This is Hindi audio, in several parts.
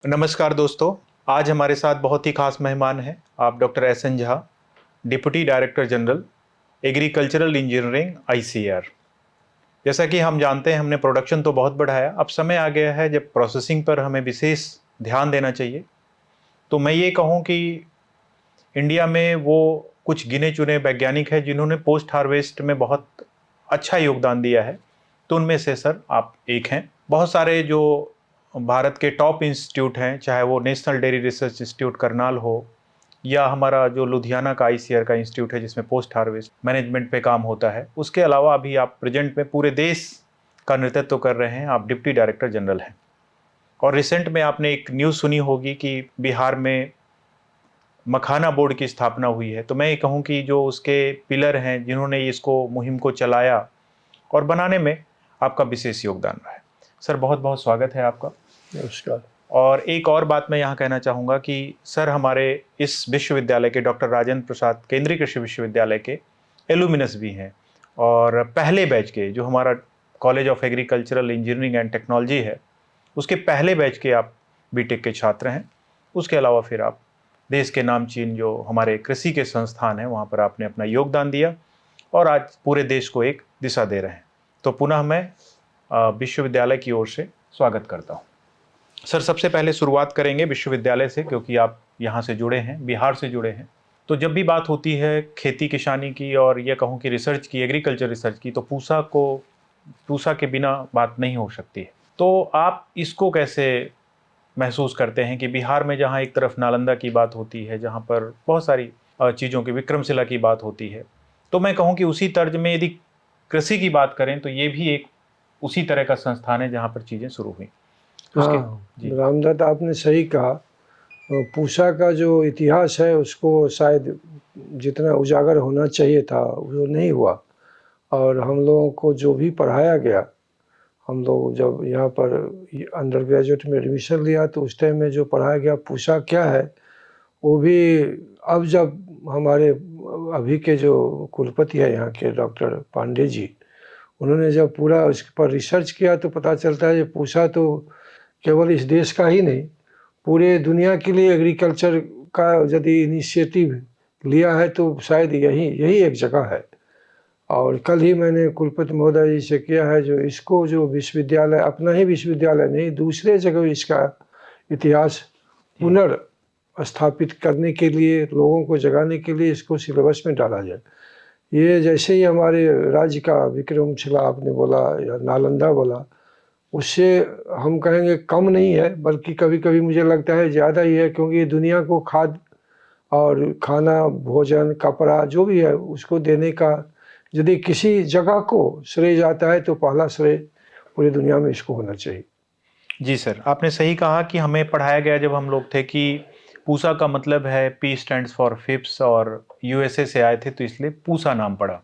नमस्कार दोस्तों। आज हमारे साथ बहुत ही खास मेहमान हैं। आप doctor S N. Jha, deputy director general, agricultural engineering ICAR. जैसा कि हम जानते हैं, हमने प्रोडक्शन तो बहुत बढ़ाया, अब समय आ गया है जब प्रोसेसिंग पर हमें विशेष ध्यान देना चाहिए। तो मैं ये कहूँ कि इंडिया में वो कुछ गिने-चुने वैज्ञानिक हैं जिन्होंने पोस्ट हार्वेस्ट में बहुत अच्छा योगदान दिया है। तो उनमें से सर आप एक हैं। बहुत सारे जो भारत के टॉप इंस्टीट्यूट हैं, चाहे वो national dairy research institute Karnal हो या हमारा जो लुधियाना का आईसीएआर का इंस्टीट्यूट है जिसमें पोस्ट हार्वेस्ट मैनेजमेंट पे काम होता है, उसके अलावा अभी आप प्रेजेंट में पूरे देश का नेतृत्व कर रहे हैं। आप डिप्टी डायरेक्टर जनरल हैं और रिसेंट में आपने एक न्यूज़ सुनी होगी कि बिहार में मखाना बोर्ड की स्थापना हुई है। तो मैं ये कहूँ कि जो उसके पिलर हैं, जिन्होंने इसको मुहिम को चलाया और बनाने में आपका विशेष योगदान रहा है। सर बहुत-बहुत स्वागत है आपका। नमस्कार। और एक और बात मैं यहाँ कहना चाहूँगा कि सर हमारे इस विश्वविद्यालय के डॉक्टर राजेंद्र प्रसाद केंद्रीय कृषि विश्वविद्यालय के एलुमिनस भी हैं और पहले बैच के जो हमारा college of agricultural engineering and technology है, उसके पहले बैच के आप बीटेक के छात्र हैं। उसके अलावा फिर आप देश के नामचीन जो हमारे कृषि के संस्थान हैं, वहाँ पर आपने अपना योगदान दिया और आज पूरे देश को एक दिशा दे रहे हैं। तो पुनः मैं विश्वविद्यालय की ओर से स्वागत करता हूँ। सर सबसे पहले शुरुआत करेंगे विश्वविद्यालय से, क्योंकि आप यहाँ से जुड़े हैं, बिहार से जुड़े हैं। तो जब भी बात होती है खेती किसानी की और ये कहूँ कि रिसर्च की, एग्रीकल्चर रिसर्च की, तो पूसा के बिना बात नहीं हो सकती है। तो आप इसको कैसे महसूस करते हैं कि बिहार में जहाँ एक तरफ नालंदा की बात होती है, जहाँ पर बहुत सारी चीज़ों की, विक्रमशिला की बात होती है, तो मैं कहूँ कि उसी तर्ज में यदि कृषि की बात करें तो ये भी एक उसी तरह का संस्थान है जहाँ पर चीज़ें शुरू हुई। हाँ, रामदत्त आपने सही कहा। पूसा का जो इतिहास है उसको शायद जितना उजागर होना चाहिए था वो नहीं हुआ। और हम लोगों को जो भी पढ़ाया गया, हम लोग जब यहाँ पर अंडर ग्रेजुएट में एडमिशन लिया तो उस टाइम में जो पढ़ाया गया पूसा क्या है, वो भी अब जब हमारे अभी के जो कुलपति है यहाँ के डॉक्टर पांडे जी, उन्होंने जब पूरा उस पर रिसर्च किया तो पता चलता है कि पूसा तो केवल इस देश का ही नहीं, पूरे दुनिया के लिए एग्रीकल्चर का यदि इनिशिएटिव लिया है तो शायद यही एक जगह है। और कल ही मैंने कुलपति महोदय जी से किया है जो इसको जो विश्वविद्यालय, अपना ही विश्वविद्यालय नहीं, दूसरे जगह इसका इतिहास पुनर्स्थापित करने के लिए, लोगों को जगाने के लिए इसको सिलेबस में डाला जाए। ये जैसे ही हमारे राज्य का विक्रमशिला आपने बोला या नालंदा बोला, उससे हम कहेंगे कम नहीं है, बल्कि कभी-कभी मुझे लगता है ज़्यादा ही है, क्योंकि ये दुनिया को खाद और खाना, भोजन, कपड़ा जो भी है उसको देने का यदि किसी जगह को श्रेय जाता है तो पहला श्रेय पूरी दुनिया में इसको होना चाहिए। जी सर, आपने सही कहा कि हमें पढ़ाया गया जब हम लोग थे कि पूसा का मतलब है पी स्टैंड्स फॉर फिप्स और यूएसए से आए थे तो इसलिए पूसा नाम पड़ा।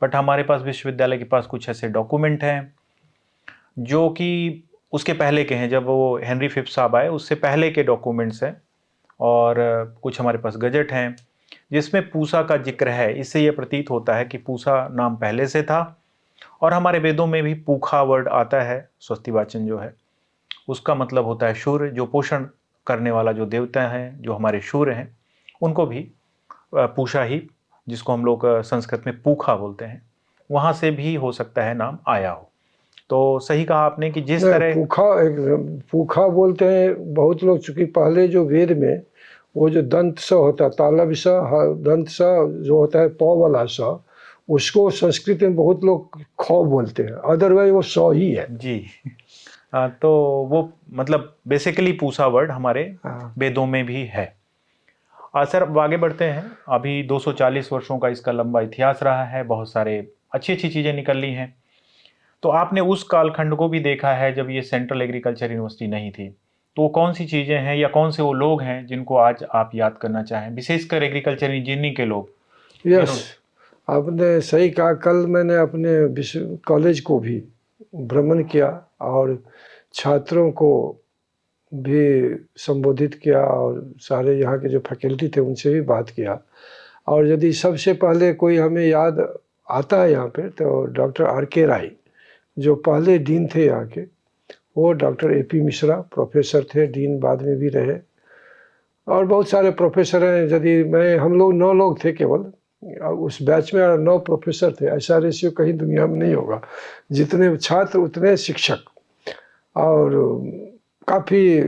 बट हमारे पास विश्वविद्यालय के पास कुछ ऐसे डॉक्यूमेंट हैं जो कि उसके पहले के हैं, जब वो हेनरी फिप्स साहब आए उससे पहले के डॉक्यूमेंट्स हैं और कुछ हमारे पास गजट हैं जिसमें पूसा का जिक्र है। इससे ये प्रतीत होता है कि पूसा नाम पहले से था और हमारे वेदों में भी पूखा वर्ड आता है, स्वस्तिवाचन जो है उसका मतलब होता है सूर्य, जो पोषण करने वाला जो देवता है, जो हमारे सूर्य हैं, उनको भी पूषा ही, जिसको हम लोग संस्कृत में पूखा बोलते हैं, वहाँ से भी हो सकता है नाम आया हो। तो सही कहा आपने कि जिस तरह पूखा बोलते हैं बहुत लोग, चूंकि पहले जो वेद में वो जो दंत स होता है, तालव्य स, दंत स जो होता है प वाला स, उसको संस्कृत में बहुत लोग ख बोलते हैं, अदरवाइज वो स ही है जी। तो वो मतलब बेसिकली पूसा वर्ड हमारे वेदों में भी है। सर अब आगे बढ़ते हैं। अभी 240 वर्षों का इसका लंबा इतिहास रहा है, बहुत सारे अच्छी अच्छी चीज़ें निकल ली हैं। तो आपने उस कालखंड को भी देखा है जब ये सेंट्रल एग्रीकल्चर यूनिवर्सिटी नहीं थी, तो वो कौन सी चीज़ें हैं या कौन से वो लोग हैं जिनको आज आप याद करना चाहें, विशेषकर एग्रीकल्चर इंजीनियरिंग के लोग? यस, आपने सही कहा। कल मैंने अपने विश्व कॉलेज को भी भ्रमण किया और छात्रों को भी संबोधित किया और सारे यहाँ के जो फैकल्टी थे उनसे भी बात किया। और यदि सबसे पहले कोई हमें याद आता है यहाँ पे तो डॉक्टर आर के राय, जो पहले डीन थे यहाँ के, वो डॉक्टर एपी मिश्रा प्रोफेसर थे, डीन बाद में भी रहे, और बहुत सारे प्रोफेसर हैं। यदि हम लोग 9 लोग थे केवल उस बैच में, और 9 प्रोफेसर थे। ऐसा रेशियो कहीं दुनिया में नहीं होगा, जितने छात्र उतने शिक्षक। और काफ़ी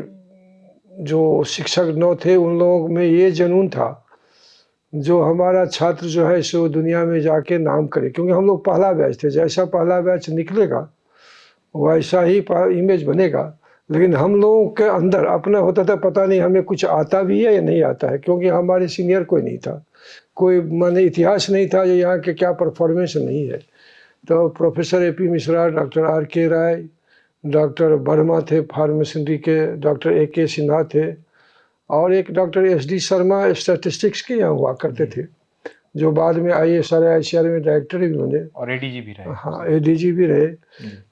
जो शिक्षक 9 थे उन लोगों में ये जुनून था जो हमारा छात्र जो है सो दुनिया में जाके नाम करे, क्योंकि हम लोग पहला बैच थे। जैसा पहला बैच निकलेगा वैसा ही इमेज बनेगा। लेकिन हम लोगों के अंदर अपना होता था, पता नहीं हमें कुछ आता भी है या नहीं आता है, क्योंकि हमारे सीनियर कोई नहीं था, कोई माने इतिहास नहीं था, यहाँ के क्या परफॉर्मेंस नहीं है। तो professor AP Mishra, doctor R के राय, डॉक्टर वर्मा थे फार्मेसी के, डॉक्टर ए के सिन्हा थे, और एक doctor S D Sharma statistics के यहाँ हुआ करते थे, जो बाद में ISR ICR में डायरेक्टर भी बने और ADG भी रहे। हाँ, ADG भी रहे।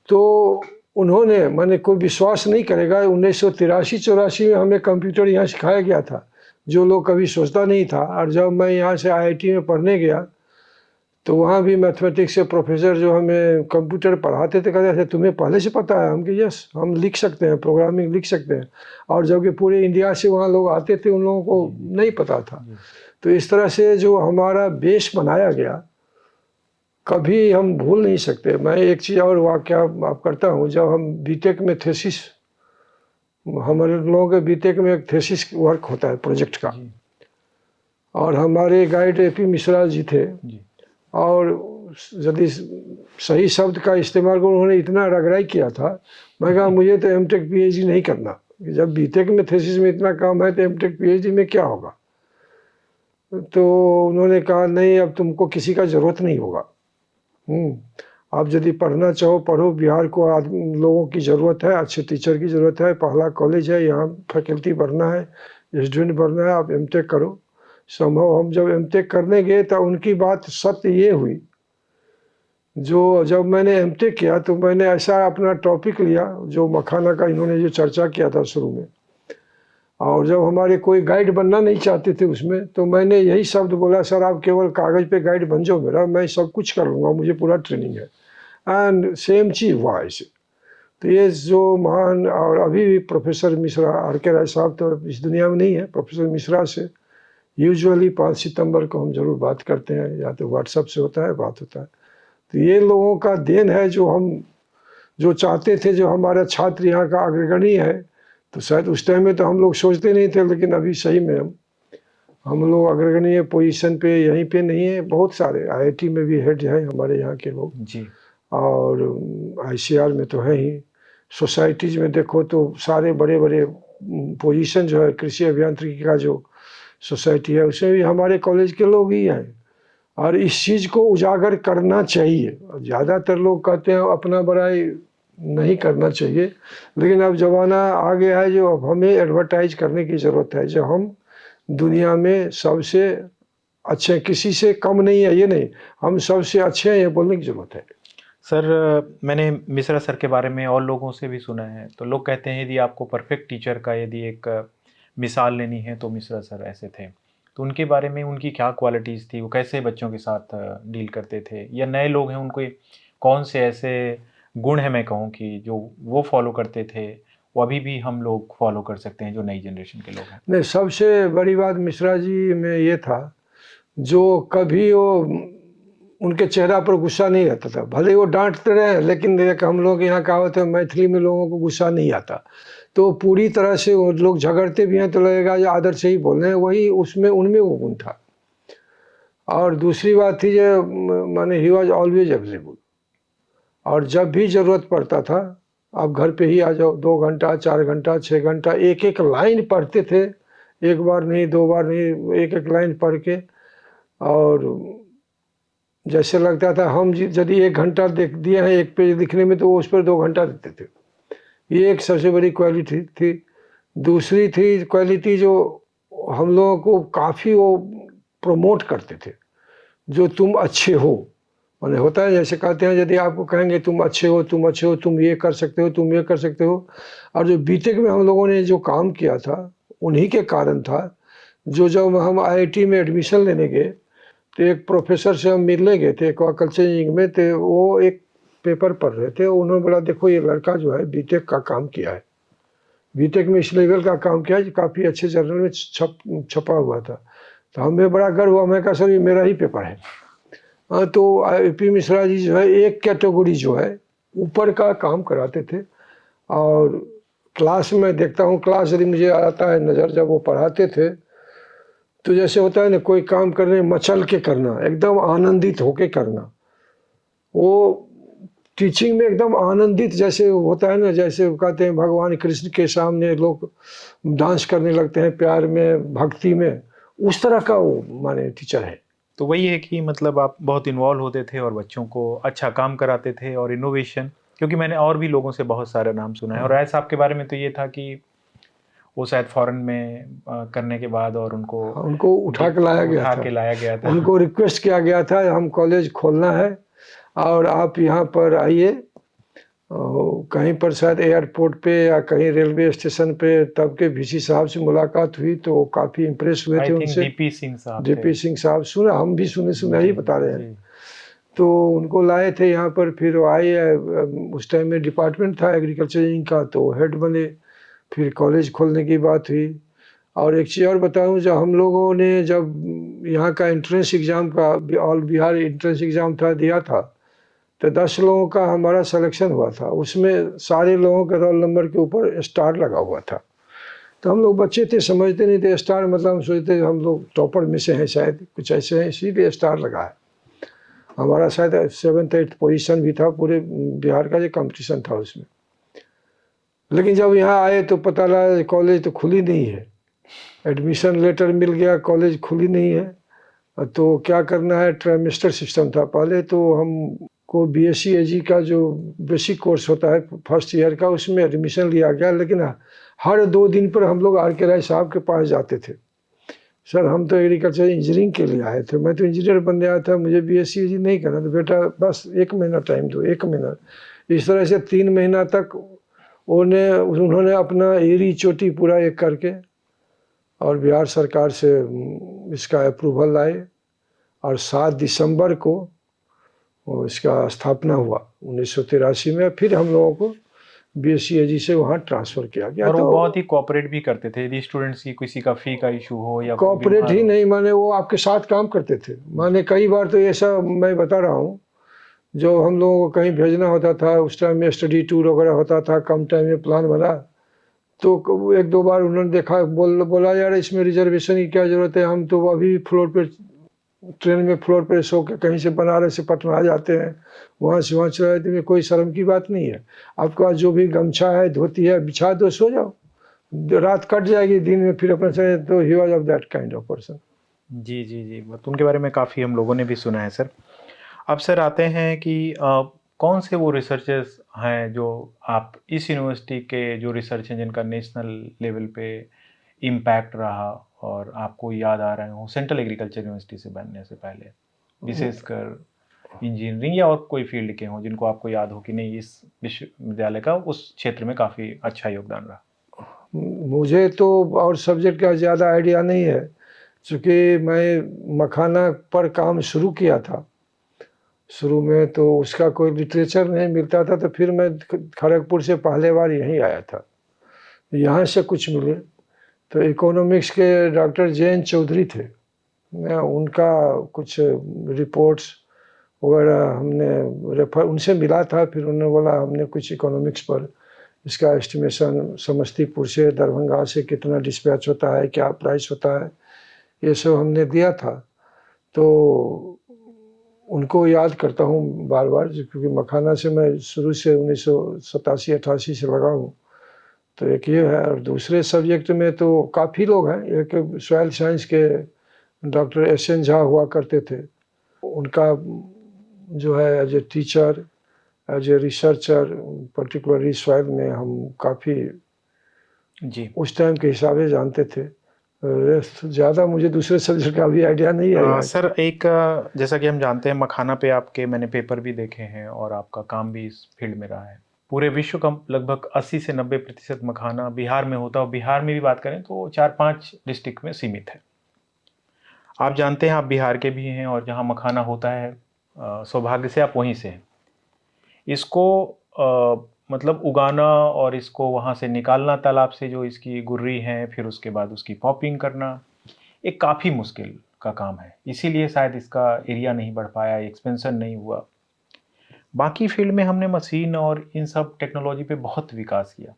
तो उन्होंने माने कोई विश्वास नहीं करेगा, 1983-84 में हमें कंप्यूटर यहाँ सिखाया गया था, जो लोग कभी सोचता नहीं था। और जब मैं यहाँ से IIT में पढ़ने गया तो वहाँ भी मैथमेटिक्स के प्रोफेसर जो हमें कंप्यूटर पढ़ाते थे कहते थे तुम्हें पहले से पता है? हम कि यस, हम लिख सकते हैं, प्रोग्रामिंग लिख सकते हैं। और जबकि पूरे इंडिया से वहाँ लोग आते थे, उन लोगों को नहीं पता था। तो इस तरह से जो हमारा बेस बनाया गया कभी हम भूल नहीं सकते। मैं एक चीज़ और वाक़या आप करता हूँ, जब हम बीटेक में थीसिस, हमारे लोगों के बीटेक में एक थीसिस वर्क होता है प्रोजेक्ट का, और हमारे गाइड एपी मिश्रा जी थे। और यदि सही शब्द का इस्तेमाल करूँ, उन्होंने इतना रगड़ाई किया था, मैं कहा मुझे तो एमटेक PhD नहीं करना, जब बीटेक में थीसिस में इतना काम है तो एमटेक PhD में क्या होगा। तो उन्होंने कहा नहीं, अब तुमको किसी का ज़रूरत नहीं होगा, आप यदि पढ़ना चाहो पढ़ो, बिहार को लोगों की ज़रूरत है, अच्छे टीचर की ज़रूरत है, पहला कॉलेज है, यहाँ फैकल्टी बढ़ना है, स्टूडेंट बढ़ना है, आप एमटेक करो। संभव हम जब एमटेक करने गए तो उनकी बात सत्य ये हुई, जो जब मैंने एमटेक किया तो मैंने ऐसा अपना टॉपिक लिया जो मखाना का इन्होंने जो चर्चा किया था शुरू में, और जब हमारे कोई गाइड बनना नहीं चाहते थे उसमें, तो मैंने यही शब्द बोला, सर आप केवल कागज़ पे गाइड बन जाओ मेरा, मैं सब कुछ कर लूँगा, मुझे पूरा ट्रेनिंग है। एंड सेम चीज़ हुआ ऐसे। तो ये जो महान, और अभी भी प्रोफेसर मिश्रा, आर के राय साहब तो इस दुनिया में नहीं है, प्रोफेसर मिश्रा से यूजुअली 5 सितंबर को हम जरूर बात करते हैं, या तो व्हाट्सएप से होता है, बात होता है। तो ये लोगों का देन है, जो हम जो चाहते थे, जो हमारा छात्र यहाँ का अग्रगणी है। तो शायद उस टाइम में तो हम लोग सोचते नहीं थे, लेकिन अभी सही में हम लोग अग्रगणीय पोजीशन पे यहीं पे नहीं है। बहुत सारे IIT में भी हेड हैं हमारे यहाँ के लोग जी, और ICR में तो है ही। सोसाइटीज़ में देखो तो सारे बड़े बड़े पोजीशन जो है, कृषि अभियांत्रिकी का जो सोसाइटी है, उसमें भी हमारे कॉलेज के लोग ही हैं। और इस चीज़ को उजागर करना चाहिए। ज़्यादातर लोग कहते हैं अपना बड़ाई नहीं करना चाहिए, लेकिन अब ज़माना आ गया है जो अब हमें एडवर्टाइज करने की ज़रूरत है, जो हम दुनिया में सबसे अच्छे, किसी से कम नहीं है ये नहीं, हम सबसे अच्छे हैं, ये बोलने की ज़रूरत है। सर मैंने मिश्रा सर के बारे में और लोगों से भी सुना है, तो लोग कहते हैं यदि आपको परफेक्ट टीचर का यदि एक मिसाल लेनी है तो मिश्रा सर ऐसे थे। तो उनके बारे में उनकी क्या क्वालिटीज़ थी, वो कैसे बच्चों के साथ डील करते थे, या नए लोग हैं उनको कौन से ऐसे गुण हैं मैं कहूँ कि जो वो फॉलो करते थे वो अभी भी हम लोग फॉलो कर सकते हैं जो नई जनरेशन के लोग हैं? नहीं, सबसे बड़ी बात मिश्रा जी में ये था, जो कभी वो उनके चेहरा पर गुस्सा नहीं रहता था। भले वो डांटते रहे, लेकिन एक हम लोग यहाँ कहावत है, मैथिली में लोगों को गुस्सा नहीं आता, तो पूरी तरह से वो लोग झगड़ते भी हैं तो लगेगा ये आदर से ही बोल रहे हैं, वही उसमें उनमें वो गुण था। और दूसरी बात थी जो माने ही वॉज ऑलवेज अवेलेबल, और जब भी ज़रूरत पड़ता था आप घर पे ही आ जाओ, 2 घंटा 4 घंटा 6 घंटा एक एक लाइन पढ़ते थे, एक बार नहीं 2 बार नहीं, एक एक लाइन पढ़ के। और जैसे लगता था हम यदि 1 घंटा देख दिए हैं एक पेज लिखने में, तो वो उस पर 2 घंटा देते थे। ये एक सबसे बड़ी क्वालिटी थी। दूसरी थी क्वालिटी जो हम लोगों को काफ़ी वो प्रमोट करते थे, जो तुम अच्छे हो, माने होता है जैसे कहते हैं यदि आपको कहेंगे तुम अच्छे हो, तुम अच्छे हो, तुम ये कर सकते हो, तुम ये कर सकते हो। और जो बीटेक में हम लोगों ने जो काम किया था उन्हीं के कारण था। जो जब हम IIT में एडमिशन लेने गए तो एक प्रोफेसर से हम मिलने गए थे एक्वाकल्चर इंजीनियरिंग में, तो वो एक पेपर पढ़ रहे थे, उन्होंने बोला देखो ये लड़का जो है बीटेक का काम किया है, बीटेक में इस लेवल का काम किया है, काफ़ी अच्छे जर्नल में छपा हुआ था। तो हमें बड़ा गर्व हुआ, मैं कहा सर ये मेरा ही पेपर है। हाँ, तो ए.पी. मिश्रा जी जो है एक कैटेगरी जो है ऊपर का काम कराते थे। और क्लास में देखता हूँ, क्लास यदि मुझे आता है नज़र, जब वो पढ़ाते थे तो जैसे होता है ना कोई काम करने मचल के करना, एकदम आनंदित होके करना, वो टीचिंग में एकदम आनंदित जैसे होता है ना, जैसे कहते हैं भगवान कृष्ण के सामने लोग डांस करने लगते हैं प्यार में, भक्ति में, उस तरह का वो माने टीचर है। तो वही है कि मतलब आप बहुत इन्वॉल्व होते थे और बच्चों को अच्छा काम कराते थे और इनोवेशन, क्योंकि मैंने और भी लोगों से बहुत सारे नाम सुना है। और ऐसा आपके बारे में तो ये था कि वो शायद फॉरेन में करने के बाद और उनको उठा के लाया गया था। उनको रिक्वेस्ट किया गया था हम कॉलेज खोलना है और आप यहाँ पर आइए। कहीं पर शायद एयरपोर्ट पे या कहीं रेलवे स्टेशन पे तब के वीसी साहब से मुलाकात हुई तो काफ़ी इम्प्रेस हुए थे उनसे। डीपी सिंह साहब सुना, हम भी सुना ही बता रहे हैं। तो उनको लाए थे यहाँ पर, फिर वो आए, उस टाइम में डिपार्टमेंट था एग्रीकल्चर इंजीनियरिंग का, तो हेड बने, फिर कॉलेज खोलने की बात हुई। और एक चीज़ और बताऊँ, जब हम लोगों ने जब यहाँ का एंट्रेंस एग्ज़ाम का ऑल बिहार एंट्रेंस एग्ज़ाम था दिया था, तो 10 लोगों का हमारा सिलेक्शन हुआ था। उसमें सारे लोगों के रोल नंबर के ऊपर स्टार लगा हुआ था। तो हम लोग बच्चे थे, समझते नहीं थे स्टार मतलब, हम सोचते हम लोग टॉपर में से हैं, शायद कुछ ऐसे हैं, इसीलिए स्टार लगा है। हमारा शायद 7th 8th पोजीशन भी था, पूरे बिहार का जो कंपटीशन था उसमें। लेकिन जब यहाँ आए तो पता लगा कॉलेज तो खुली नहीं है। एडमिशन लेटर मिल गया, कॉलेज खुली नहीं है। तो क्या करना है, ट्राइमेस्टर सिस्टम था पहले, तो हमको बीएससी एजी का जो बेसिक कोर्स होता है फर्स्ट ईयर का, उसमें एडमिशन लिया गया। लेकिन हर 2 दिन पर हम लोग आर.के. राय साहब के पास जाते थे। सर हम तो एग्रीकल्चर इंजीनियरिंग के लिए आए थे, मैं तो इंजीनियर बनने आया था, मुझे बीएससी एजी नहीं करना, तो बेटा बस 1 महीना टाइम दो, 1 महीना। इस तरह से 3 महीना तक उन्होंने अपना एड़ी चोटी पूरा एक करके और बिहार सरकार से इसका अप्रूवल लाए और 7 दिसंबर को इसका स्थापना हुआ 1983 में। फिर हम लोगों को बीएससी एजी से वहाँ ट्रांसफ़र किया गया। और तो वो बहुत ही कोऑपरेट भी करते थे, यदि स्टूडेंट्स की किसी का फ़ी का इशू हो या कोऑपरेट ही नहीं माने, वो आपके साथ काम करते थे। माने कई बार तो ऐसा मैं बता रहा हूँ, जो हम लोगों को कहीं भेजना होता था, उस टाइम में स्टडी टूर वगैरह होता था, कम टाइम में प्लान बना, तो 1-2 बार उन्होंने देखा, बोला यार इसमें रिजर्वेशन की क्या ज़रूरत है, हम तो अभी फ्लोर पे ट्रेन में फ्लोर पे सो के कहीं से बनारस से पटना आ जाते हैं, वहाँ से वहाँ चले जाते हैं, कोई शर्म की बात नहीं है। आपके पास जो भी गमछा है, धोती है, बिछा दो, सो जाओ, रात कट जाएगी, दिन में फिर अपने से। तो he was of that kind of person. जी जी जी, तो उनके बारे में काफ़ी हम लोगों ने भी सुना है सर। अब सर आते हैं कि कौन से वो रिसर्चर्स हैं जो आप इस यूनिवर्सिटी के जो रिसर्च हैं जिनका नेशनल लेवल पे इम्पैक्ट रहा और आपको याद आ रहे हो सेंट्रल एग्रीकल्चर यूनिवर्सिटी से बनने से पहले, विशेषकर इंजीनियरिंग या और कोई फील्ड के हों जिनको आपको याद हो कि नहीं इस विश्वविद्यालय का उस क्षेत्र में काफ़ी अच्छा योगदान रहा? मुझे तो और सब्जेक्ट का ज़्यादा आइडिया नहीं है, चूँकि मैं मखाना पर काम शुरू किया था शुरू में, तो उसका कोई लिटरेचर नहीं मिलता था, तो फिर मैं खड़गपुर से पहले बार यहीं आया था, यहाँ से कुछ मिले। तो इकोनॉमिक्स के डॉक्टर जयंत चौधरी थे, मैं उनका कुछ रिपोर्ट्स वगैरह हमने रेफर उनसे मिला था। फिर उन्होंने बोला हमने कुछ इकोनॉमिक्स पर इसका एस्टिमेशन समस्तीपुर से दरभंगा से कितना डिस्पैच होता है, क्या प्राइस होता है, ये सब हमने दिया था। तो उनको याद करता हूँ बार बार, क्योंकि मखाना से मैं शुरू से 1987-88 से लगा हूँ। तो एक ये है, और दूसरे सब्जेक्ट में तो काफ़ी लोग हैं। एक सॉइल साइंस के डॉक्टर एस.एन. झा हुआ करते थे, उनका जो है as a teacher, as a researcher, particularly soil में हम काफ़ी जी उस टाइम के हिसाब से जानते थे। ज़्यादा मुझे दूसरे सब्जेक्ट का भी आइडिया नहीं है। सर एक जैसा कि हम जानते हैं मखाना पे आपके मैंने पेपर भी देखे हैं और आपका काम भी इस फील्ड में रहा है। पूरे विश्व का लगभग 80 से 90% मखाना बिहार में होता है, और बिहार में भी बात करें तो 4-5 डिस्ट्रिक्ट में सीमित है। आप जानते हैं आप बिहार के भी हैं और जहाँ मखाना होता है सौभाग्य से आप वहीं से हैं। इसको मतलब उगाना और इसको वहाँ से निकालना तालाब से, जो इसकी गुर्री हैं, फिर उसके बाद उसकी पॉपिंग करना, एक काफ़ी मुश्किल का काम है। इसीलिए शायद इसका एरिया नहीं बढ़ पाया, एक्सपेंशन नहीं हुआ। बाकी फील्ड में हमने मशीन और इन सब टेक्नोलॉजी पे बहुत विकास किया।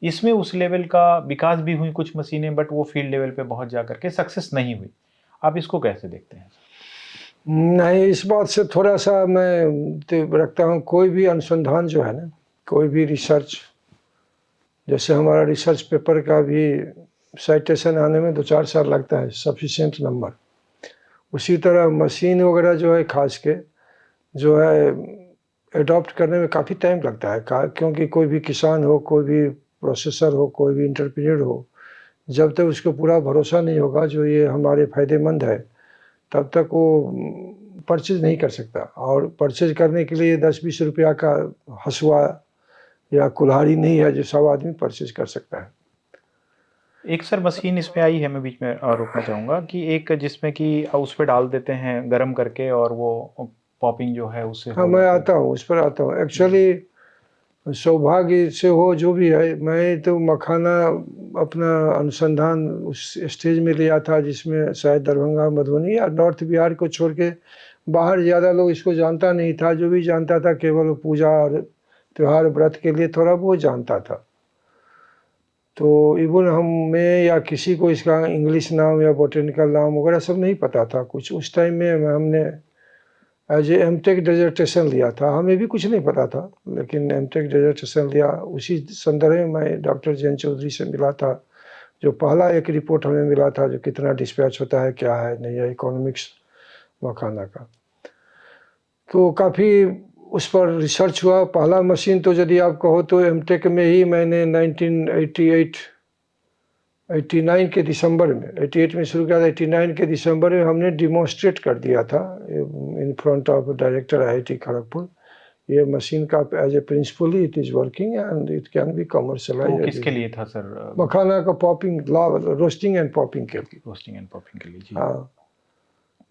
इसमें उस लेवल का विकास भी हुई कुछ मशीनें, बट वो फील्ड लेवल पे बहुत जा करके सक्सेस नहीं हुई। आप इसको कैसे देखते हैं? नहीं, इस बात से थोड़ा सा मैं तो रखता हूँ, कोई भी अनुसंधान जो है ना, कोई भी रिसर्च, जैसे हमारा रिसर्च पेपर का भी साइटेशन आने में 2-4 साल लगता है, सफिशिएंट नंबर। उसी तरह मशीन वगैरह जो है खास के जो है एडॉप्ट करने में काफ़ी टाइम लगता है, क्योंकि कोई भी किसान हो, कोई भी प्रोसेसर हो, कोई भी एंटरप्रेन्योर हो, जब तक उसको पूरा भरोसा नहीं होगा जो ये हमारे फ़ायदेमंद है, तब तक वो परचेज नहीं कर सकता। और परचेज करने के लिए 10-20 रुपया का हसुआ या कुल्हाड़ी नहीं है जो सब आदमी परचेज कर सकता है। एक सर मशीन इसमें आई है, मैं बीच में रोकना चाहूँगा, कि एक जिसमें कि उस पे डाल देते हैं गरम करके और वो पॉपिंग जो है उससे हाँ, हो मैं जाती है। आता हूँ, उस पर आता हूँ। एक्चुअली सौभाग्य से हो जो भी है, मैं तो मखाना अपना अनुसंधान उस स्टेज में लिया था जिसमें शायद दरभंगा, मधुबनी या नॉर्थ बिहार को छोड़ के बाहर ज़्यादा लोग इसको जानता नहीं था। जो भी जानता था केवल पूजा और त्योहार व्रत के लिए थोड़ा बहुत जानता था। तो इवन हमें या किसी को इसका इंग्लिश नाम या बॉटनिकल नाम वगैरह सब नहीं पता था कुछ। उस टाइम में हमने एज ए एमटेक डिसर्टेशन लिया था, हमें भी कुछ नहीं पता था, लेकिन एमटेक डिसर्टेशन लिया। उसी संदर्भ में मैं डॉक्टर जैन चौधरी से मिला था, जो पहला एक रिपोर्ट हमें मिला था जो कितना डिस्पैच होता है, क्या है नहीं है, इकोनॉमिक्स मखाना का। तो काफ़ी उस पर रिसर्च हुआ। पहला मशीन तो यदि आप कहो तो एमटेक में ही मैंने 1989 के दिसंबर में, 88 में शुरू किया था, 89 के दिसंबर में हमने डिमॉन्स्ट्रेट कर दिया था in front of director IIT Kharagpur. ये मशीन का as a principally it is working and it can be तो कमर्शलाइज। किसके लिए था सर? मखाना का पॉपिंग, रोस्टिंग एंड पॉपिंग के लिए। रोस्टिंग एंड पॉपिंग के लिए, जी। हाँ,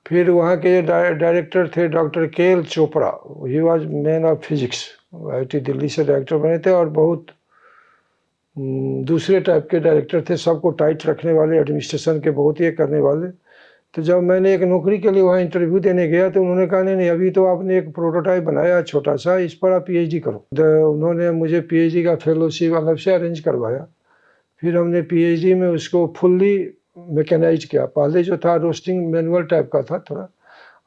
फिर वहाँ के डायरेक्टर थे doctor KL. Chopra, he was man of physics, IIT Delhi से डायरेक्टर बने थे। और बहुत दूसरे टाइप के डायरेक्टर थे, सबको टाइट रखने वाले, एडमिनिस्ट्रेशन के बहुत ये करने वाले। तो जब मैंने एक नौकरी के लिए वहाँ इंटरव्यू देने गया तो उन्होंने कहा नहीं नहीं, अभी तो आपने एक प्रोटोटाइप बनाया छोटा सा, इस पर आप पीएचडी करो। तो उन्होंने मुझे पीएचडी का फेलोशिप अलग से अरेंज करवाया। फिर हमने पीएचडी में उसको फुल्ली मैकेनाइज किया। पहले जो था रोस्टिंग मैनुअल टाइप का था थोड़ा,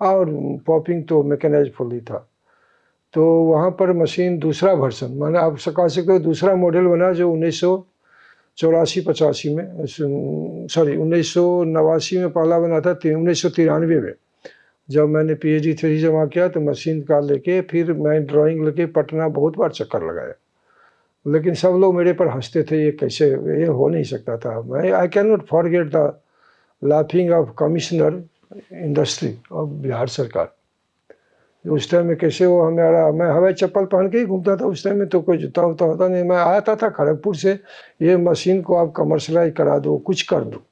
और पॉपिंग तो मैकेनाइज फुल्ली था। तो वहाँ पर मशीन दूसरा वर्सन, माने आप कह सकते हो दूसरा मॉडल बना, जो 1984-85 में, सॉरी 1989 में पहला बना था। 1993 में जब मैंने पीएचडी थ्योरी जमा किया तो मशीन का लेके फिर मैं ड्राइंग लेके पटना बहुत बार चक्कर लगाया, लेकिन सब लोग मेरे पर हंसते थे, ये कैसे, ये हो नहीं सकता था। मैं I can not forget the laughing of commissioner industry of Bihar सरकार। उस टाइम में कैसे वो हमारा, मैं हवाई चप्पल पहन के ही घूमता था उस टाइम में, तो कोई जूता उता होता नहीं। मैं आता था खड़गपुर से, ये मशीन को आप कमर्शलाइज करा दो, कुछ कर दो,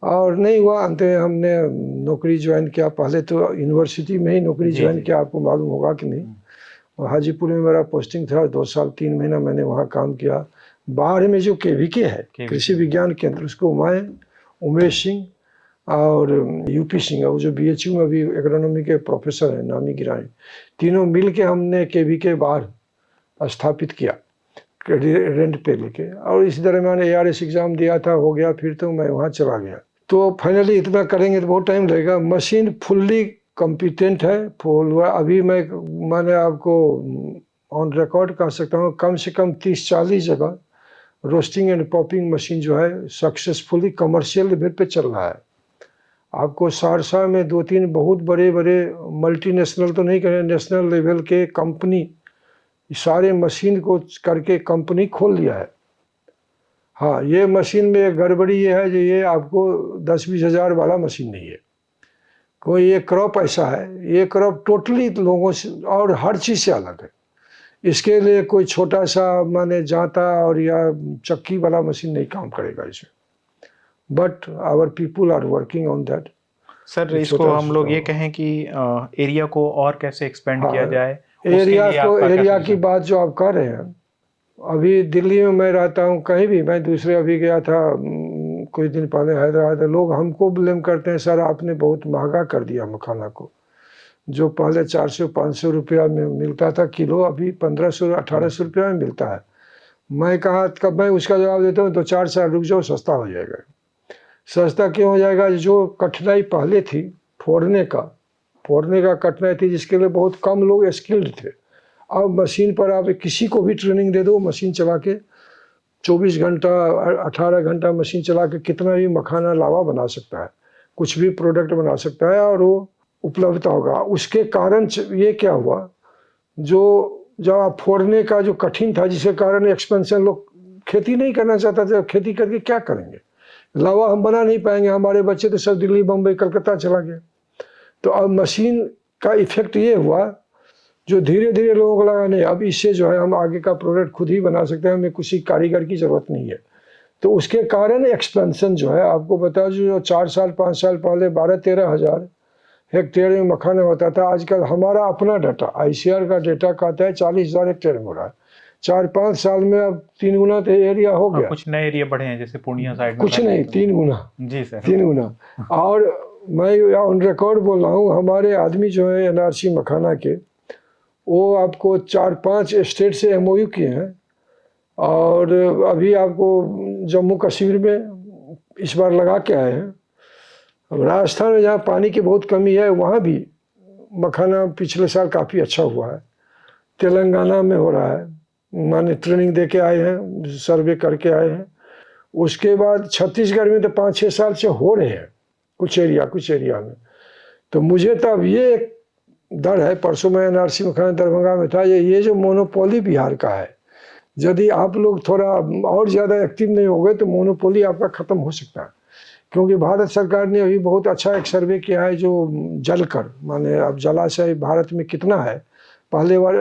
और नहीं हुआ। अंत में हमने नौकरी ज्वाइन किया। पहले तो यूनिवर्सिटी में ही नौकरी ज्वाइन किया, आपको मालूम होगा कि नहीं। और हाजीपुर में मेरा पोस्टिंग था, 2 साल 3 महीना मैंने वहाँ काम किया। बाहर में जो केवीके है, कृषि विज्ञान केंद्र, उसको मैं, उमेश सिंह और यूपी सिंह, वो जो बीएचयू में अभी एग्रोनॉमी के प्रोफेसर हैं, नामी गिरामी, तीनों मिल के हमने केवीके बाहर स्थापित किया रेंट पे लेके। और इसी दरमियान एआरएस एग्ज़ाम दिया था, हो गया, फिर तो मैं वहाँ चला गया। तो फाइनली इतना करेंगे तो बहुत टाइम लगेगा। मशीन फुल्ली कॉम्पिटेंट है, फुल। अभी मैंने आपको ऑन रिकॉर्ड कह सकता हूँ, कम से कम 30-40 जगह रोस्टिंग एंड पॉपिंग मशीन जो है सक्सेसफुली कमर्शियल लेवल पे चल रहा है। आपको सहरसा में 2-3 बहुत बड़े बड़े मल्टीनेशनल तो नहीं कहें, नेशनल लेवल के कंपनी सारे मशीन को करके कंपनी खोल लिया है। हाँ, ये मशीन में एक गड़बड़ी ये है, जो ये आपको 10-20 हज़ार वाला मशीन नहीं है। कोई ये क्रॉप ऐसा है, ये क्रॉप टोटली लोगों से और हर चीज़ से अलग है। इसके लिए कोई छोटा सा माने जाता और या चक्की वाला मशीन नहीं काम करेगा इसमें। But our people are working on that. Sir इसको हम लोग ये कहें कि एरिया को और कैसे एक्सपेंड किया जाए एरिया की बात जो आप कर रहे हैं, अभी दिल्ली में मैं रहता हूँ, कहीं भी मैं दूसरे अभी गया था कुछ दिन पहले हैदराबाद, लोग हमको ब्लेम करते हैं, सर आपने बहुत महंगा कर दिया मखाना को। जो पहले 400-500 रुपया में मिलता था किलो, अभी 1500-1800 रुपया में मिलता है। मैं कहा, कब मैं उसका जवाब देता हूँ, 2-4 साल रुक जाओ, सस्ता हो जाएगा। सस्ता क्यों हो जाएगा? जो कठिनाई पहले थी फोड़ने का कठिनाई थी, जिसके लिए बहुत कम लोग स्किल्ड थे। अब मशीन पर आप किसी को भी ट्रेनिंग दे दो, मशीन चला के 24 घंटा 18 घंटा मशीन चला के कितना भी मखाना लावा बना सकता है, कुछ भी प्रोडक्ट बना सकता है, और वो उपलब्धता होगा। उसके कारण ये क्या हुआ, जो जब आप फोड़ने का जो कठिन था, जिसके कारण एक्सपेंशन, लोग खेती नहीं करना चाहता था। खेती करके क्या करेंगे? लावा हम बना नहीं पाएंगे, हमारे बच्चे तो सब दिल्ली बम्बई कलकत्ता चला गया। तो अब मशीन का इफेक्ट ये हुआ, जो धीरे धीरे लोगों को लगा नहीं, अब इससे जो है हम आगे का प्रोडक्ट खुद ही बना सकते हैं, हमें किसी कारीगर की ज़रूरत नहीं है। तो उसके कारण एक्सपेंशन जो है, आपको बता जो 4 साल 5 साल पहले 12-13 हज़ार हेक्टेयर में मखाना होता था, आजकल हमारा अपना डाटा ICAR का डेटा कहता है 40,000 हेक्टेयर में हो रहा है। 4-5 साल में अब 3 गुना तो एरिया हो गया। कुछ नए एरिया बढ़े हैं, जैसे पूर्णिया साइड में। कुछ नहीं, 3 गुना। जी सर, 3 गुना। और मैं ऑन रिकॉर्ड बोल रहा हूँ, हमारे आदमी जो है NRC मखाना के, वो आपको 4-5 स्टेट से MOU किए हैं, और अभी आपको जम्मू कश्मीर में इस बार लगा के आए हैं। राजस्थान में जहाँ पानी की बहुत कमी है, वहाँ भी मखाना पिछले साल काफ़ी अच्छा हुआ है। तेलंगाना में हो रहा है, माने ट्रेनिंग दे के आए हैं, सर्वे करके आए हैं। उसके बाद छत्तीसगढ़ में तो 5-6 साल से हो रहे हैं कुछ एरिया में। तो मुझे तब ये एक डर है, परसों मैं NRC मखाना दरभंगा में था, ये जो मोनोपोली बिहार का है, यदि आप लोग थोड़ा और ज़्यादा एक्टिव नहीं हो गए तो मोनोपोली आपका ख़त्म हो सकता है। क्योंकि भारत सरकार ने अभी बहुत अच्छा एक सर्वे किया है, जो जलकर, माने अब जलाशय भारत में कितना है, पहले बार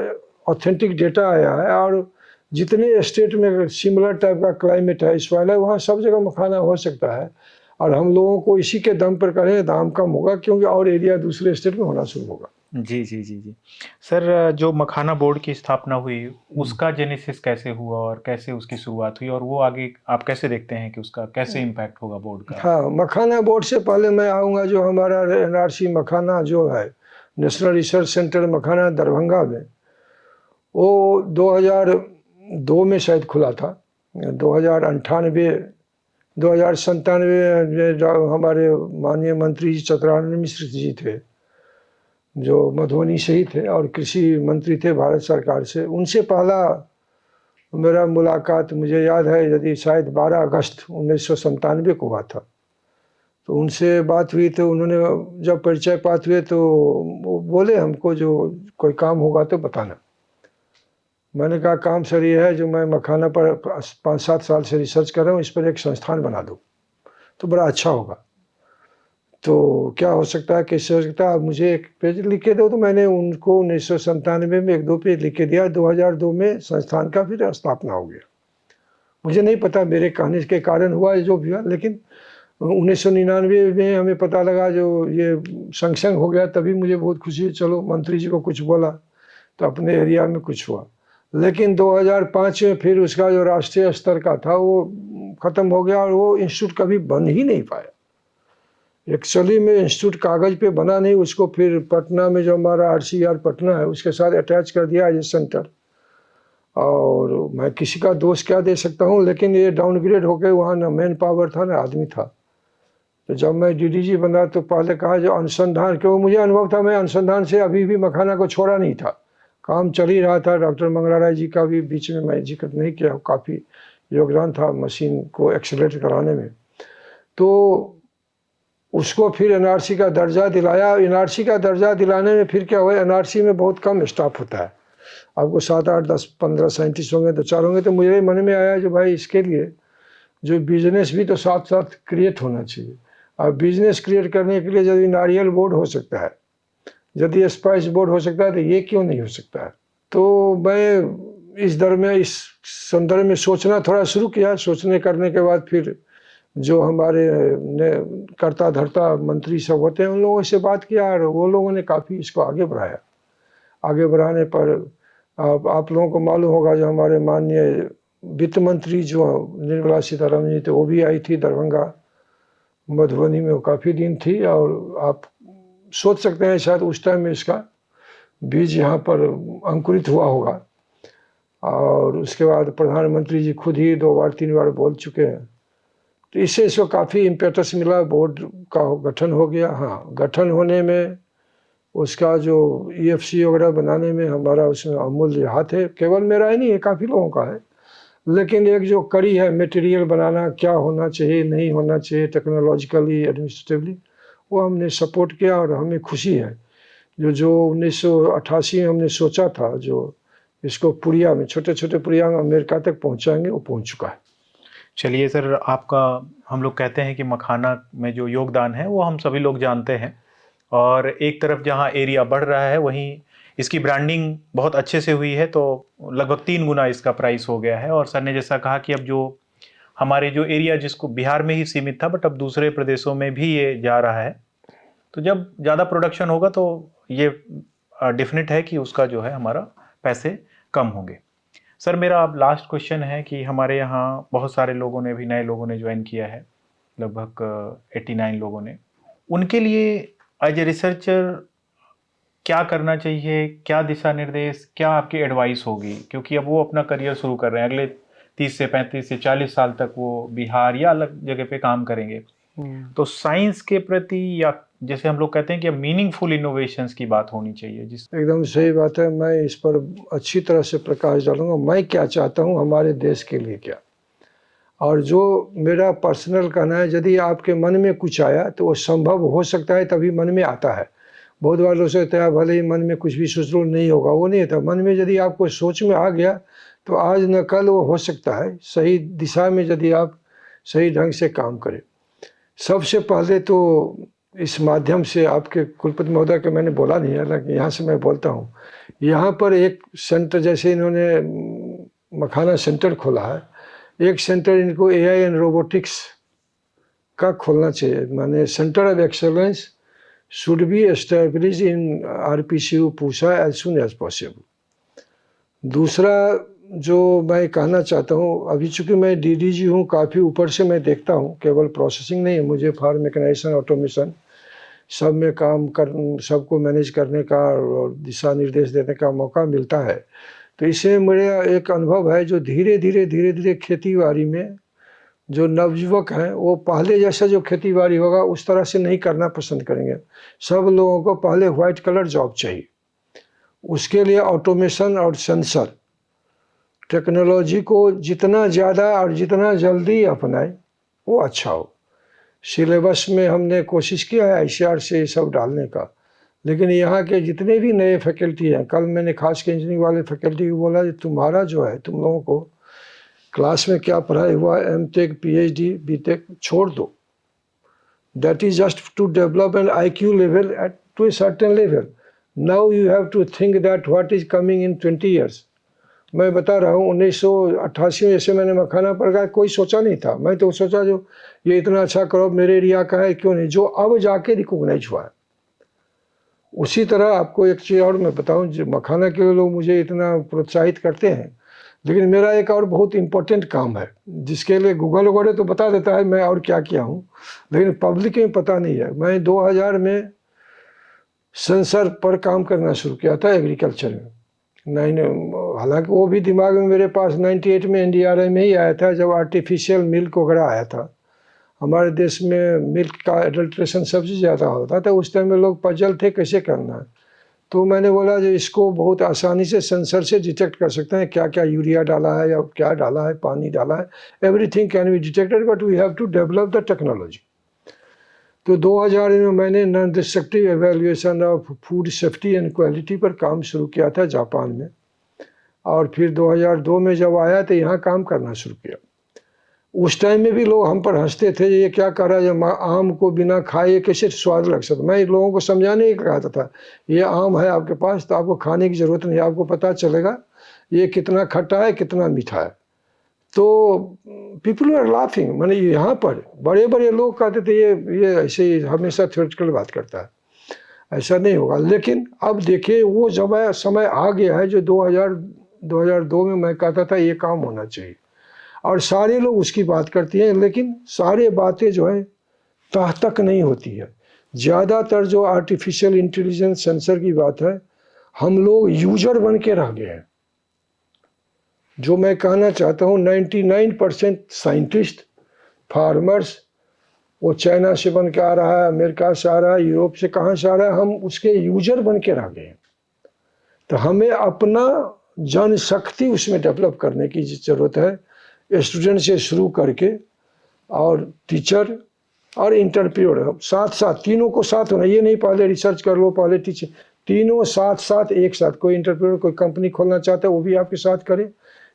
ऑथेंटिक डेटा आया है, और जितने स्टेट में सिमिलर टाइप का क्लाइमेट है, सॉइल है, वहाँ सब जगह मखाना हो सकता है। और हम लोगों को इसी के दम पर करें, दाम कम होगा, क्योंकि और एरिया दूसरे स्टेट में होना शुरू होगा। जी जी जी जी सर, जो मखाना बोर्ड की स्थापना हुई, उसका जेनेसिस कैसे हुआ और कैसे उसकी शुरुआत हुई, और वो आगे आप कैसे देखते हैं कि उसका कैसे इम्पैक्ट होगा बोर्ड का? हाँ, मखाना बोर्ड से पहले मैं आऊँगा, जो हमारा NRC मखाना जो है, नेशनल रिसर्च सेंटर मखाना दरभंगा में, वो 2002 में शायद खुला था। 2097 हमारे माननीय मंत्री चित्तरंजन मिश्र जी थे, जो मधुबनी से ही थे और कृषि मंत्री थे भारत सरकार से। उनसे पहला मेरा मुलाकात मुझे याद है, यदि शायद 12 अगस्त 1997 को हुआ था। तो उनसे बात हुई, तो उन्होंने जब परिचय बात हुए तो वो बोले हमको, जो कोई काम होगा तो बताना। मैंने कहा, काम सर ये है, जो मैं मखाना पर 5-7 साल से रिसर्च कर रहा हूँ, इस पर एक संस्थान बना दो तो बड़ा अच्छा होगा। तो क्या हो सकता है, कैसे हो सकता है, मुझे एक पेज लिख के दो। तो मैंने उनको 1997 में 1-2 पेज लिख के दिया। 2002 में संस्थान का फिर स्थापना हो गया। मुझे नहीं पता मेरे कहने के कारण हुआ जो भी हुआ, लेकिन 1999 में हमें पता लगा, जो ये सैंक्शन हो गया, तभी मुझे बहुत खुशी, चलो मंत्री जी को कुछ बोला तो अपने एरिया में कुछ हुआ। लेकिन 2005 में फिर उसका जो राष्ट्रीय स्तर का था वो ख़त्म हो गया, और वो इंस्टीट्यूट कभी बन ही नहीं पाया। एक्चुअली में इंस्टीट्यूट कागज़ पे बना नहीं, उसको फिर पटना में जो हमारा RCR पटना है, उसके साथ अटैच कर दिया एज ए सेंटर। और मैं किसी का दोष क्या दे सकता हूँ, लेकिन ये डाउनग्रेड होकर वहाँ ना मैन पावर था ना आदमी था। तो जब मैं DDG बना तो पहले कहा जो अनुसंधान, क्योंकि मुझे अनुभव था, मैं अनुसंधान से अभी भी मखाना को छोड़ा नहीं था, काम चल ही रहा था। डॉक्टर मंगला राय जी का भी बीच में मैं जिक्र नहीं किया, काफ़ी योगदान था मशीन को एक्सेलरेट कराने में। तो उसको फिर NRC का दर्जा दिलाया। NRC का दर्जा दिलाने में फिर क्या हुआ, NRC में बहुत कम स्टाफ होता है, आपको 7, 8, 10, 15 साइंटिस्ट होंगे तो 4 होंगे। तो मुझे मन में आया जो भाई इसके लिए जो बिजनेस भी तो साथ साथ क्रिएट होना चाहिए। और बिजनेस क्रिएट करने के लिए यदि नारियल बोर्ड हो सकता है, यदि स्पाइस बोर्ड हो सकता है, तो ये क्यों नहीं हो सकता है। तो मैं इस संदर्भ में सोचना थोड़ा शुरू किया। सोचने करने के बाद फिर जो हमारे कर्ता धर्ता मंत्री सब होते हैं, उन लोगों से बात किया, और वो लोगों ने काफ़ी इसको आगे बढ़ाया। आगे बढ़ाने पर आप लोगों को मालूम होगा, जो हमारे माननीय वित्त मंत्री जो निर्मला सीतारमण जी थे, वो भी आई थी दरभंगा मधुबनी में, वो काफ़ी दिन थी। और आप सोच सकते हैं शायद उस टाइम में इसका बीज यहाँ पर अंकुरित हुआ होगा। और उसके बाद प्रधानमंत्री जी खुद ही 2 बार 3 बार बोल चुके हैं, तो इससे इसको काफ़ी इम्पेटस मिला, बोर्ड का गठन हो गया। हाँ, गठन होने में उसका जो EFC वगैरह बनाने में हमारा उसमें अमूल्य हाथ है। केवल मेरा ही नहीं है, काफ़ी लोगों का है। लेकिन एक जो कड़ी है मटेरियल बनाना, क्या होना चाहिए नहीं होना चाहिए टेक्नोलॉजिकली एडमिनिस्ट्रेटिवली, वो हमने सपोर्ट किया। और हमें खुशी है जो 1988 में हमने सोचा था, जो इसको पुड़िया में, छोटे छोटे पुड़िया में अमेरिका तक पहुंचाएंगे, वो पहुंच चुका है। चलिए सर, आपका, हम लोग कहते हैं कि मखाना में जो योगदान है वो हम सभी लोग जानते हैं, और एक तरफ जहाँ एरिया बढ़ रहा है वहीं इसकी ब्रांडिंग बहुत अच्छे से हुई है, तो लगभग 3 गुना इसका प्राइस हो गया है। और सर ने जैसा कहा कि अब जो हमारे जो एरिया जिसको बिहार में ही सीमित था, बट अब दूसरे प्रदेशों में भी ये जा रहा है, तो जब ज़्यादा प्रोडक्शन होगा तो ये डेफिनेट है कि उसका जो है हमारा पैसे कम होंगे। सर, मेरा अब लास्ट क्वेश्चन है कि हमारे यहाँ बहुत सारे लोगों ने भी, नए लोगों ने ज्वाइन किया है, लगभग 89 लोगों ने। उनके लिए एज ए रिसर्चर क्या करना चाहिए, क्या दिशा निर्देश, क्या आपकी एडवाइस होगी? क्योंकि अब वो अपना करियर शुरू कर रहे हैं, अगले 30 से 35 से 40 साल तक वो बिहार या अलग जगह पे काम करेंगे। तो साइंस के प्रति, या जैसे हम लोग कहते हैं कि मीनिंगफुल इनोवेशंस की बात होनी चाहिए। जिस एकदम सही बात है। मैं इस पर अच्छी तरह से प्रकाश डालूंगा। मैं क्या चाहता हूँ हमारे देश के लिए क्या, और जो मेरा पर्सनल कहना है, यदि आपके मन में कुछ आया तो वो संभव हो सकता है, तभी मन में आता है। बहुत बार लोग सोचते हैं भले ही मन में कुछ भी सोच लो नहीं होगा, वो नहीं होता। मन में यदि आपको सोच में आ गया तो आज न कल वो हो सकता है, सही दिशा में यदि आप सही ढंग से काम करें। सबसे पहले तो इस माध्यम से आपके कुलपति महोदय के मैंने बोला नहीं है, लेकिन यहाँ से मैं बोलता हूँ, यहाँ पर एक सेंटर, जैसे इन्होंने मखाना सेंटर खोला है, एक सेंटर इनको AI एंड रोबोटिक्स का खोलना चाहिए। माने centre of excellence should be establish in RPCU Pusa as soon as possible. दूसरा जो मैं कहना चाहता हूँ, अभी चूँकि मैं DDG हूँ, काफ़ी ऊपर से मैं देखता हूँ, केवल प्रोसेसिंग नहीं है, मुझे फार्म मैकेनाइजेशन, ऑटोमेशन सब में काम कर, सबको मैनेज करने का और दिशा निर्देश देने का मौका मिलता है। तो इससे मेरा एक अनुभव है, जो धीरे धीरे खेती बाड़ी में जो नवयुवक हैं, वो पहले जैसा जो खेती बाड़ी होगा उस तरह से नहीं करना पसंद करेंगे। सब लोगों को पहले वाइट कलर जॉब चाहिए। उसके लिए ऑटोमेशन और सेंसर टेक्नोलॉजी को जितना ज़्यादा और जितना जल्दी अपनाए वो अच्छा हो। सिलेबस में हमने कोशिश किया है ICR से ये सब डालने का, लेकिन यहाँ के जितने भी नए फैकल्टी हैं, कल मैंने खास के इंजीनियरिंग वाले फैकल्टी को बोला, तुम्हारा जो है, तुम लोगों को क्लास में क्या पढ़ाई हुआ, MTech PhD BTech छोड़ दो। That is just to develop an IQ level to a certain level. Now you have to think that what is coming in 20 years. मैं बता रहा हूँ 1988 में जैसे मैंने मखाना पर गया, कोई सोचा नहीं था। मैं तो सोचा जो ये इतना अच्छा क्रॉप मेरे एरिया का है, क्यों नहीं, जो अब जाके रिकॉग्नाइज हुआ है। उसी तरह आपको एक चीज़ और मैं बताऊँ, जो मखाना के लोग मुझे इतना प्रोत्साहित करते हैं, लेकिन मेरा एक और बहुत इम्पोर्टेंट काम है, जिसके लिए गूगल वगैरह तो बता देता है मैं और क्या किया हूँ, लेकिन पब्लिक में पता नहीं है। मैं 2000 में सेंसर पर काम करना शुरू किया था एग्रीकल्चर में। हालांकि वो भी दिमाग में मेरे पास 98 में NDRI में ही आया था, जब आर्टिफिशियल मिल्क वगैरह आया था। हमारे देश में मिल्क का एडल्ट्रेशन सबसे ज़्यादा होता था। उस टाइम में लोग पजल थे कैसे करना है। तो मैंने बोला जो इसको बहुत आसानी से सेंसर से डिटेक्ट कर सकते हैं, क्या क्या यूरिया डाला है या क्या डाला है, पानी डाला है, everything can be detected, but we have to develop the technology. तो 2000 में मैंने non destructive evaluation of food safety and quality पर काम शुरू किया था जापान में, और फिर 2002 में जब आया तो यहाँ काम करना शुरू किया। उस टाइम में भी लोग हम पर हंसते थे, ये क्या कर रहा है, जब आम को बिना खाए कैसे स्वाद लग सकता। मैं लोगों को समझाने ही कहता था, ये आम है आपके पास तो आपको खाने की ज़रूरत नहीं, आपको पता चलेगा ये कितना खट्टा है कितना मीठा है। तो पीपल आर लाफिंग। मैंने यहाँ पर बड़े बड़े लोग कहते थे ये ऐसे ही हमेशा थ्योरेटिकल बात करता है। ऐसा नहीं होगा। लेकिन अब देखिए वो जब समय आ गया है जो 2002 में मैं कहता था ये काम होना चाहिए, और सारे लोग उसकी बात करती हैं, लेकिन सारे बातें जो है तह तक नहीं होती है। ज़्यादातर जो आर्टिफिशियल इंटेलिजेंस सेंसर की बात है, हम लोग यूजर बन के रह गए हैं। जो मैं कहना चाहता हूँ 99% साइंटिस्ट, फार्मर्स, वो चाइना से बन के आ रहा है, अमेरिका से आ रहा है, यूरोप से कहाँ से आ रहा है, हम उसके यूजर बन के रह गए। तो हमें अपना जनशक्ति उसमें डेवलप करने की ज़रूरत है, स्टूडेंट से शुरू करके और टीचर और इंटरप्रेन्योर, साथ साथ तीनों को साथ होना। ये नहीं पहले रिसर्च कर लो पहले टीचर, तीनों साथ साथ एक साथ। कोई इंटरप्रेन्योर कोई कंपनी खोलना चाहता है वो भी आपके साथ करे,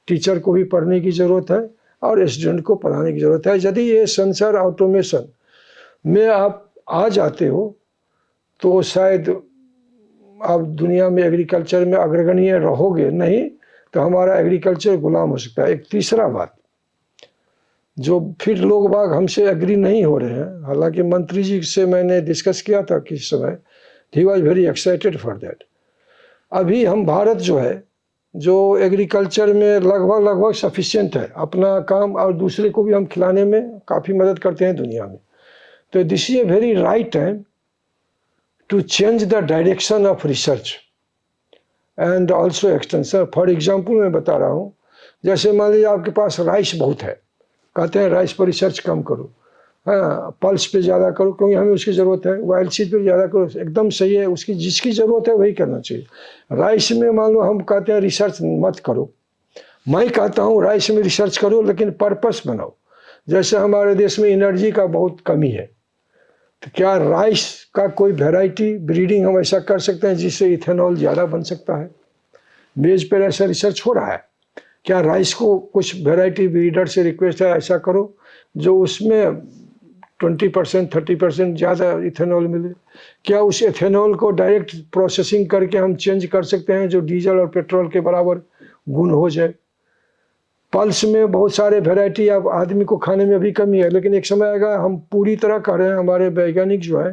टीचर को भी पढ़ने की ज़रूरत है और स्टूडेंट को पढ़ाने की ज़रूरत है। यदि ये सेंसर ऑटोमेशन में आप आ जाते हो तो शायद आप दुनिया में एग्रीकल्चर में अग्रगण्य रहोगे, नहीं तो हमारा एग्रीकल्चर गुलाम हो सकता है। एक तीसरा बात जो फिर लोग बाग हमसे एग्री नहीं हो रहे हैं, हालांकि मंत्री जी से मैंने डिस्कस किया था किस समय, he was very excited for that. अभी हम भारत जो है जो एग्रीकल्चर में लगभग सफिशिएंट है, अपना काम और दूसरे को भी हम खिलाने में काफ़ी मदद करते हैं दुनिया में। तो this is a very right time to change the direction of research and also extension. For example मैं बता रहा हूँ, जैसे मान लीजिए आपके पास राइस बहुत है, कहते हैं राइस पर रिसर्च कम करो, हाँ पल्स पे ज़्यादा करो क्योंकि हमें उसकी ज़रूरत है, वाइल्ड सीड पे ज़्यादा करो, एकदम सही है, उसकी जिसकी ज़रूरत है वही करना चाहिए। राइस में मान लो हम कहते हैं रिसर्च मत करो, मैं कहता हूँ राइस में रिसर्च करो लेकिन पर्पस बनाओ। जैसे हमारे देश में एनर्जी का बहुत कमी है, तो क्या राइस का कोई वैरायटी ब्रीडिंग हम ऐसा कर सकते हैं जिससे इथेनॉल ज़्यादा बन सकता है? मेज पर ऐसा रिसर्च हो रहा है। क्या राइस को कुछ वैरायटी ब्रीडर से रिक्वेस्ट है ऐसा करो जो उसमें 20% 30% ज़्यादा इथेनॉल मिले? क्या उस इथेनॉल को डायरेक्ट प्रोसेसिंग करके हम चेंज कर सकते हैं जो डीजल और पेट्रोल के बराबर गुण हो जाए? पल्स में बहुत सारे वैरायटी, अब आदमी को खाने में भी कमी है, लेकिन एक समय आएगा हम पूरी तरह कर रहे हैं, हमारे वैज्ञानिक जो है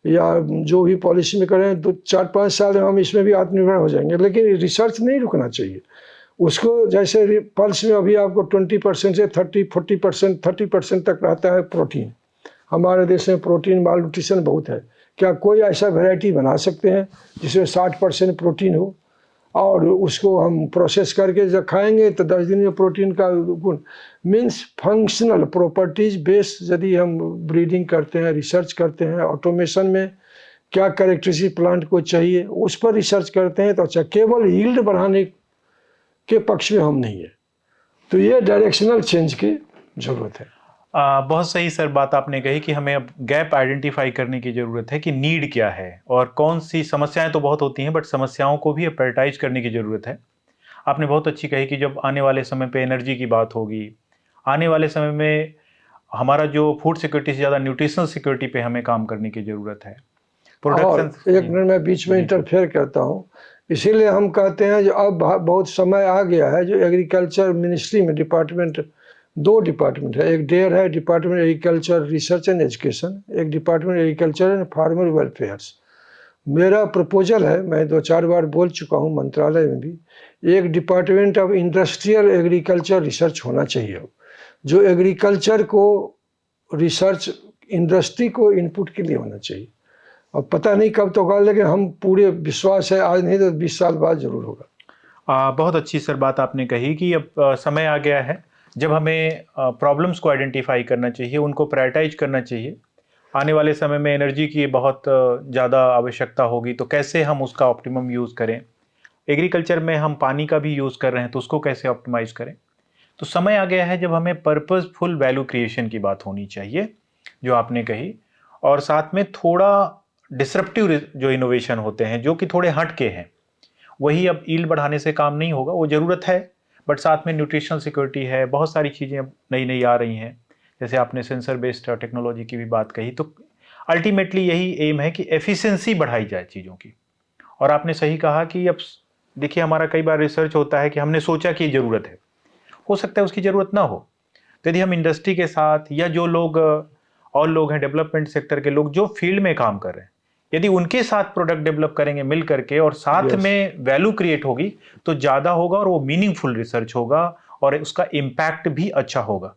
या जो भी पॉलिसी में कर रहे हैं, 4-5 साल में हम इसमें भी आत्मनिर्भर हो जाएंगे। लेकिन रिसर्च नहीं रुकना चाहिए उसको। जैसे पल्स में अभी आपको 20% से 30-40% 30% तक रहता है प्रोटीन। हमारे देश में प्रोटीन माल न्यूट्रिशन बहुत है, क्या कोई ऐसा वैरायटी बना सकते हैं जिसमें 60% प्रोटीन हो और उसको हम प्रोसेस करके जब खाएंगे तो 10 दिन में प्रोटीन का गुण मीन्स फंक्शनल प्रॉपर्टीज बेस यदि हम ब्रीडिंग करते हैं, रिसर्च करते हैं, ऑटोमेशन में क्या कैरेक्टरिस्टिक प्लांट को चाहिए उस पर रिसर्च करते हैं तो अच्छा। केवल यील्ड बढ़ाने के पक्ष में हम नहीं है, तो ये डायरेक्शनल चेंज की जरूरत है। बहुत सही सर बात आपने कही कि हमें अब गैप आइडेंटिफाई करने की ज़रूरत है कि नीड क्या है और कौन सी समस्याएं तो बहुत होती हैं बट समस्याओं को भी प्रायोरिटाइज करने की ज़रूरत है। आपने बहुत अच्छी कही कि जब आने वाले समय पे एनर्जी की बात होगी, आने वाले समय में हमारा जो फूड सिक्योरिटी से ज़्यादा न्यूट्रिशनल सिक्योरिटी पे हमें काम करने की ज़रूरत है। प्रोडक्शन एक मिनट मैं बीच में इंटरफेयर करता हूँ, इसीलिए हम कहते हैं जो अब बहुत समय आ गया है जो एग्रीकल्चर मिनिस्ट्री में डिपार्टमेंट, 2 डिपार्टमेंट है, एक डेयर है department agriculture research and education, एक department agriculture and farmer welfares. मेरा प्रपोजल है, मैं 2-4 बार बोल चुका हूँ मंत्रालय में भी, एक department of industrial agriculture research होना चाहिए जो एग्रीकल्चर को रिसर्च इंडस्ट्री को इनपुट के लिए होना चाहिए। अब पता नहीं कब तो होगा, लेकिन हम पूरे विश्वास है आज नहीं तो 20 साल बाद जरूर होगा। बहुत अच्छी सर बात आपने कही कि अब समय आ गया है जब हमें प्रॉब्लम्स को आइडेंटिफाई करना चाहिए, उनको प्रायोरिटाइज करना चाहिए। आने वाले समय में एनर्जी की बहुत ज़्यादा आवश्यकता होगी तो कैसे हम उसका ऑप्टिमम यूज़ करें। एग्रीकल्चर में हम पानी का भी यूज़ कर रहे हैं तो उसको कैसे ऑप्टिमाइज़ करें। तो समय आ गया है जब हमें पर्पसफुल वैल्यू क्रिएशन की बात होनी चाहिए जो आपने कही, और साथ में थोड़ा डिसरप्टिव जो इनोवेशन होते हैं जो कि थोड़े हट के हैं, वही अब ईल्ड बढ़ाने से काम नहीं होगा, वो ज़रूरत है बट साथ में न्यूट्रिशनल सिक्योरिटी है, बहुत सारी चीज़ें अब नई नई आ रही हैं। जैसे आपने सेंसर बेस्ड टेक्नोलॉजी की भी बात कही, तो अल्टीमेटली यही एम है कि एफिशिएंसी बढ़ाई जाए चीज़ों की। और आपने सही कहा कि अब देखिए हमारा कई बार रिसर्च होता है कि हमने सोचा कि ज़रूरत है, हो सकता है उसकी ज़रूरत ना हो। तो यदि हम इंडस्ट्री के साथ या जो लोग और लोग हैं डेवलपमेंट सेक्टर के लोग जो फील्ड में काम कर रहे हैं, यदि उनके साथ प्रोडक्ट डेवलप करेंगे मिल करके और साथ में वैल्यू क्रिएट होगी तो ज़्यादा होगा और वो मीनिंगफुल रिसर्च होगा और उसका इम्पैक्ट भी अच्छा होगा।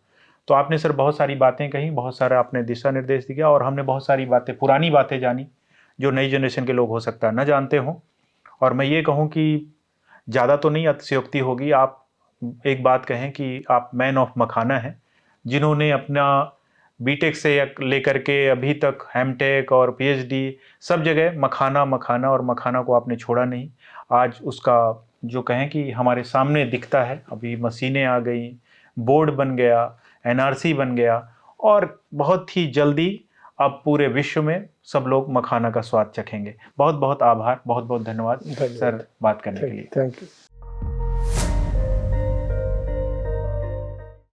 तो आपने सर बहुत सारी बातें कही, बहुत सारा आपने दिशा निर्देश दिया और हमने बहुत सारी बातें, पुरानी बातें जानी जो नई जनरेशन के लोग हो सकता है न जानते हों। और मैं ये कहूँ कि ज़्यादा तो नहीं अतिशयोक्ति होगी, आप एक बात कहें कि आप मैन ऑफ मखाना हैं, जिन्होंने अपना बीटेक से लेकर के अभी तक एमटेक और पीएचडी सब जगह मखाना मखाना और मखाना को आपने छोड़ा नहीं। आज उसका जो कहें कि हमारे सामने दिखता है, अभी मशीनें आ गई, बोर्ड बन गया, एनआरसी बन गया और बहुत ही जल्दी अब पूरे विश्व में सब लोग मखाना का स्वाद चखेंगे। बहुत बहुत आभार, बहुत बहुत धन्यवाद सर बात करने के लिए। Thank you.